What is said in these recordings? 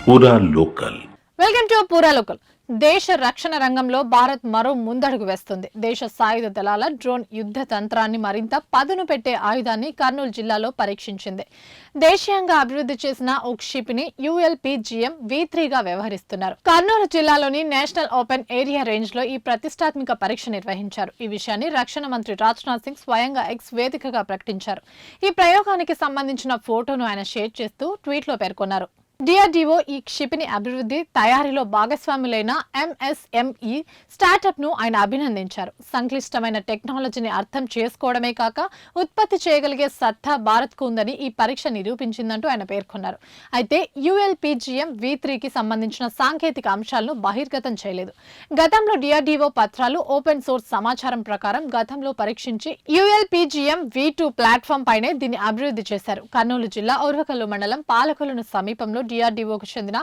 పూరా local. Welcome to పూరా local. దేశ రక్షణ రంగంలో భారత్ మరో ముందడుగు వేస్తుంది. దేశ సాయుధ దళాల డ్రోన్ యుద్ధ తంత్రాన్ని మరింత పదును పెట్టే ఆయుధాన్ని కర్నూలు జిల్లాలో పరీక్షించింది. దేశీయంగా అభివృద్ధి చేసిన ఓ క్షిపణిని ULP-GM V3గా వ్యవహరిస్తున్నారు. కర్నూలు జిల్లాలోని నేషనల్ ఓపెన్ ఏరియా రేంజ్ లో ఈ ప్రతిష్టాత్మక పరీక్ష నిర్వహించారు. ఈ విషయాన్ని రక్షణ మంత్రి రాజ్నాథ్ సింగ్ స్వయంగా ఎక్స్ వేదికగా ప్రకటించారు. ఈ ప్రయోగానికి సంబంధించిన ఫోటోను ఆయన షేర్ చేస్తూ ట్వీట్లో పేర్కొన్నారు. DRDO ఈ క్షిపణి అభివృద్ధి తయారీలో భాగస్వాములైన MSME స్టార్టప్ ను ఆయన అభినందించారు. సంక్లిష్టమైన టెక్నాలజీని అర్థం చేసుకోవడమే కాక ఉత్పత్తి చేయగలిగే సత్తా భారత్ కు ఉందని ఈ పరీక్ష నిరూపించిందంటూ ఆయన పేర్కొన్నారు. అయితే ULP-GM V3కి సంబంధించిన సాంకేతిక అంశాలను బహిర్గతం చేయలేదు. గతంలో DRDO పత్రాలు ఓపెన్ సోర్స్ సమాచారం ప్రకారం గతంలో పరీక్షించి ULP-GM V2 ప్లాట్ఫామ్ పైనే దీన్ని అభివృద్ధి చేశారు. కర్నూలు జిల్లా ఓర్వకల్లు మండలం పాలకొలను సమీపంలో DRDOకు చెందిన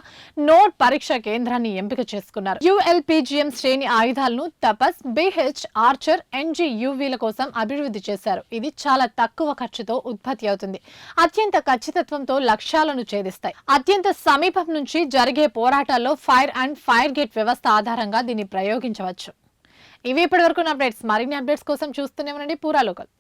నోడ్ పరీక్ష కేంద్రాన్ని ఎంపిక చేసుకున్నారు. ULP-GM శ్రేణి ఆయుధాలను తపస్, BH, ఆర్చర్, NG-UVల కోసం అభివృద్ధి చేశారు. ఇది చాలా తక్కువ ఖర్చుతో ఉత్పత్తి అవుతుంది. అత్యంత ఖచ్చితత్వంతో లక్ష్యాలను ఛేదిస్తాయి. అత్యంత సమీపం నుంచి జరిగే పోరాటాల్లో ఫైర్ అండ్ ఫైర్ గేట్ వ్యవస్థ ఆధారంగా దీన్ని ప్రయోగించవచ్చు. ఇవి ఇప్పటివరకు అప్డేట్స్. మరిన్ని అప్డేట్స్ కోసం చూస్తూనే ఉండండి పూరా లోకల్.